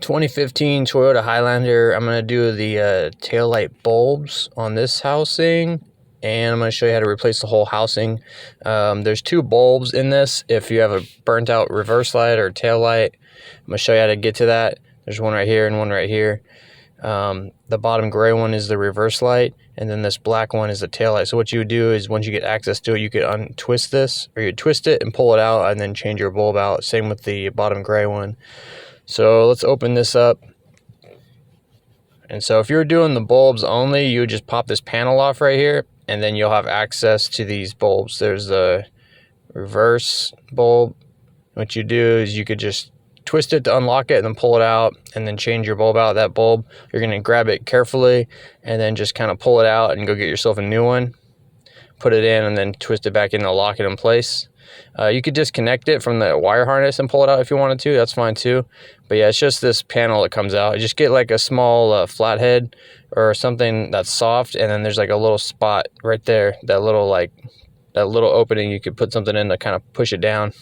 2015 Toyota Highlander. I'm going to do the taillight bulbs on this housing, and I'm going to show you how to replace the whole housing. There's two bulbs in this. If you have a burnt out reverse light or tail light, I'm going to show you how to get to that. There's one right here and one right here. The bottom gray one is the reverse light, and then this black one is the tail light. So what you would do is, once you get access to it, you could untwist this, or you twist it and pull it out and then change your bulb out. Same with the bottom gray one. So let's open this up. And so if you're doing the bulbs only, you would just pop this panel off right here, and then you'll have access to these bulbs. There's the reverse bulb. What you do is you could just twist it to unlock it and then pull it out and then change your bulb out of that bulb. You're going to grab it carefully and then just kind of pull it out and go get yourself a new one. Put it in and then twist it back in and lock it in place. You could disconnect it from the wire harness and pull it out if you wanted to. That's fine too. But yeah, it's just this panel that comes out. You just get like a small flathead or something that's soft, and then there's like a little spot right there, that little opening you could put something in to kind of push it down.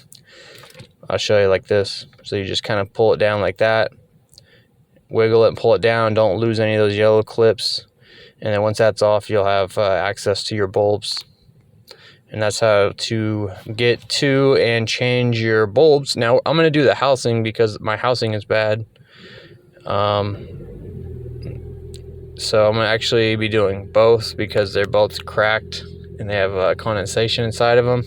I'll show you like this. So you just kind of pull it down like that, wiggle it and pull it down. Don't lose any of those yellow clips. And then once that's off, you'll have access to your bulbs. And that's how to get to and change your bulbs. Now, I'm going to do the housing because my housing is bad. So I'm going to actually be doing both because they're both cracked and they have condensation inside of them.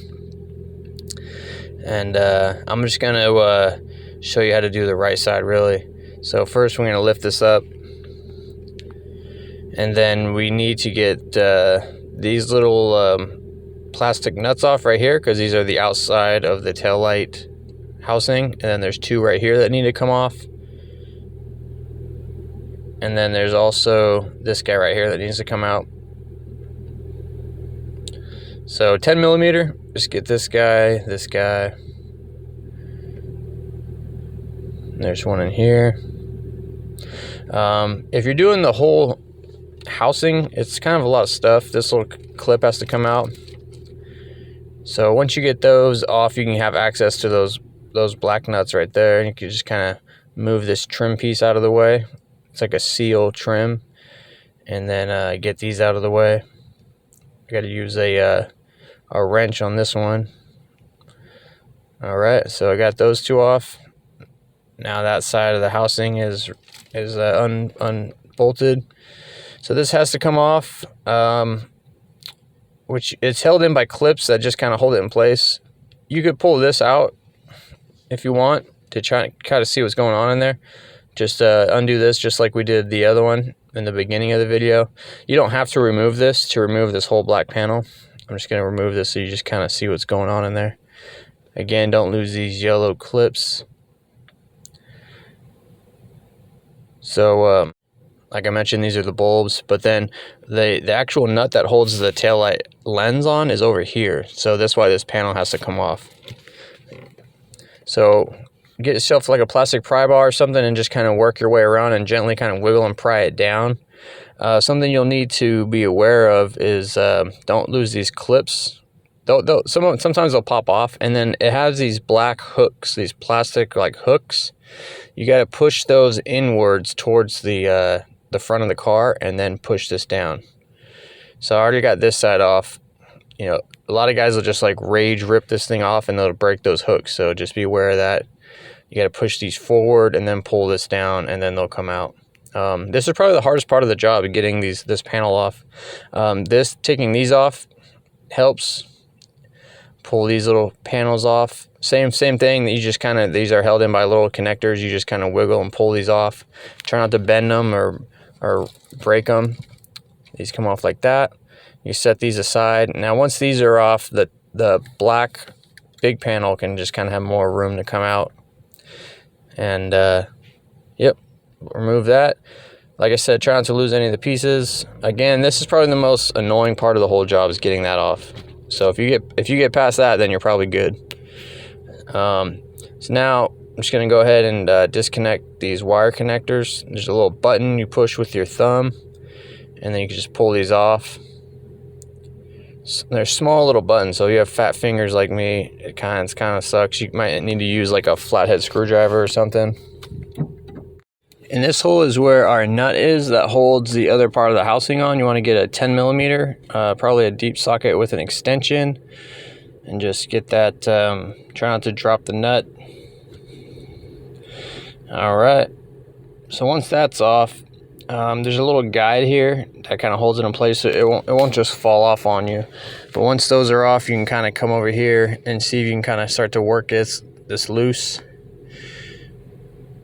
And I'm just going to show you how to do the right side, really. So first we're going to lift this up. And then we need to get these little plastic nuts off right here, because these are the outside of the taillight housing. And then there's two right here that need to come off. And then there's also this guy right here that needs to come out. So 10 millimeter, just get this guy. There's one in here. If you're doing the whole housing, it's kind of a lot of stuff. This little clip has to come out. So once you get those off, you can have access to those black nuts right there. And you can just kind of move this trim piece out of the way. It's like a seal trim. And then get these out of the way. I got to use a wrench on this one. All right, so I got those two off. Now that side of the housing is unbolted. So this has to come off, which it's held in by clips that just kind of hold it in place. You could pull this out if you want to try to kind of see what's going on in there. Just undo this just like we did the other one in the beginning of the video. You don't have to remove this to remove this whole black panel. I'm just going to remove this so you just kind of see what's going on in there. Again, don't lose these yellow clips. So, like I mentioned, these are the bulbs, but then the actual nut that holds the taillight lens on is over here. So that's why this panel has to come off. So get yourself like a plastic pry bar or something and just kind of work your way around and gently kind of wiggle and pry it down. Something you'll need to be aware of is don't lose these clips. Sometimes they'll pop off, and then it has these black hooks, these plastic like hooks. You got to push those inwards towards the front of the car and then push this down. So I already got this side off. You know, a lot of guys will just like rage rip this thing off and they'll break those hooks. So just be aware of that. You got to push these forward and then pull this down, and then they'll come out. This is probably the hardest part of the job, getting this panel off. Taking these off helps. Pull these little panels off. Same thing. You just kind of, these are held in by little connectors. You just kind of wiggle and pull these off. Try not to bend them or break them. These come off like that. You set these aside. Now once these are off, the black big panel can just kind of have more room to come out. And yep, remove that. Like I said, try not to lose any of the pieces. Again, this is probably the most annoying part of the whole job, is getting that off. So if you get past that, then you're probably good. So now I'm just going to go ahead and disconnect these wire connectors. There's a little button you push with your thumb, and then you can just pull these off. They're small little buttons, so if you have fat fingers like me, it kind of sucks. You might need to use like a flathead screwdriver or something. And this hole is where our nut is that holds the other part of the housing on. You want to get a 10 millimeter, probably a deep socket with an extension, and just get that, try not to drop the nut. All right, so once that's off, there's a little guide here that kind of holds it in place so it won't just fall off on you. But once those are off, you can kind of come over here and see if you can kind of start to work this loose.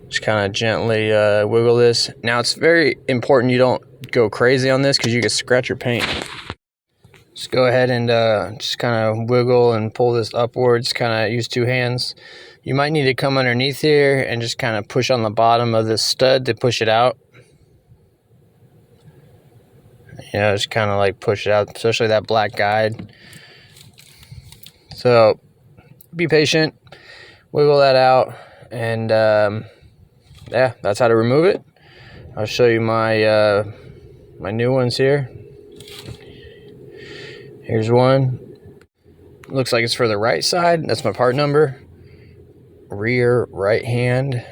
Just kind of gently wiggle this. Now it's very important you don't go crazy on this because you can scratch your paint. Just go ahead and just kind of wiggle and pull this upwards, kind of use two hands. You might need to come underneath here and just kind of push on the bottom of this stud to push it out. You know, just kind of like push it out, especially that black guide. So be patient, wiggle that out, and yeah, that's how to remove it. I'll show you my my new ones here. Here's one. Looks like it's for the right side. That's my part number. Rear right hand.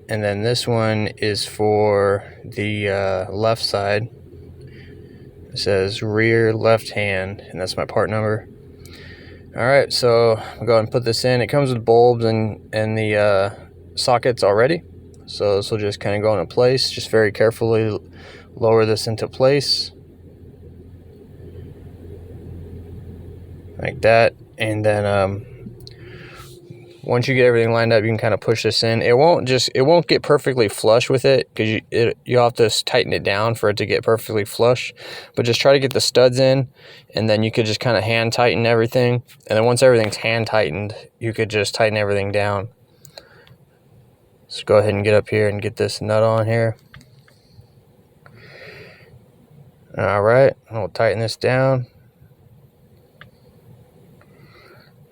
And then this one is for the left side. It says rear left hand, and that's my part number. All right, so I'll go ahead and put this in. It comes with bulbs and the sockets already. So this will just kind of go into place. Just very carefully lower this into place. Like that. And then once you get everything lined up, you can kind of push this in. It won't get perfectly flush with it because you'll have to tighten it down for it to get perfectly flush. But just try to get the studs in, and then you could just kind of hand tighten everything. And then once everything's hand tightened, you could just tighten everything down. Let's go ahead and get up here and get this nut on here. All right, we'll tighten this down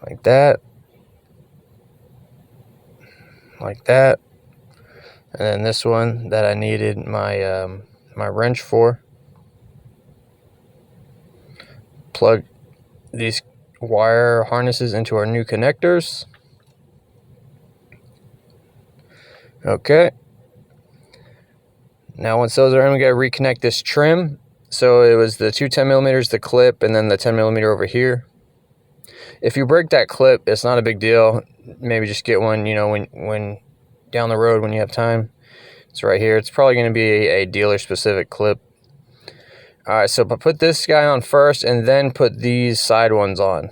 like that, like that. And then this one that I needed my my wrench for. Plug these wire harnesses into our new connectors. Okay. Now once those are in, we gotta reconnect this trim. So it was the two 10 millimeters, the clip, and then the 10 millimeter over here. If you break that clip, it's not a big deal. Maybe just get one, you know, when down the road when you have time. It's right here. It's probably going to be a dealer specific clip. All right, so put this guy on first, and then put these side ones on.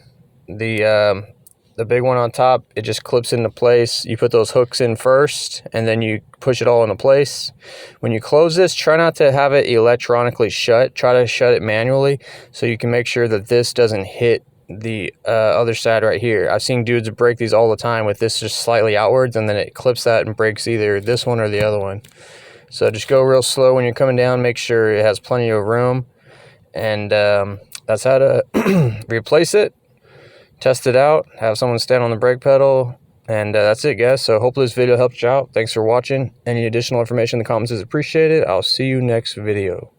The big one on top, it just clips into place. You put those hooks in first, and then you push it all into place. When you close this, try not to have it electronically shut. Try to shut it manually so you can make sure that this doesn't hit the other side right here. I've seen dudes break these all the time with this just slightly outwards, and then it clips that and breaks either this one or the other one. So just go real slow when you're coming down. Make sure it has plenty of room, and that's how to replace it. Test it out, have someone stand on the brake pedal, and that's it, guys. So hopefully this video helped you out. Thanks for watching. Any additional information in the comments is appreciated. I'll see you next video.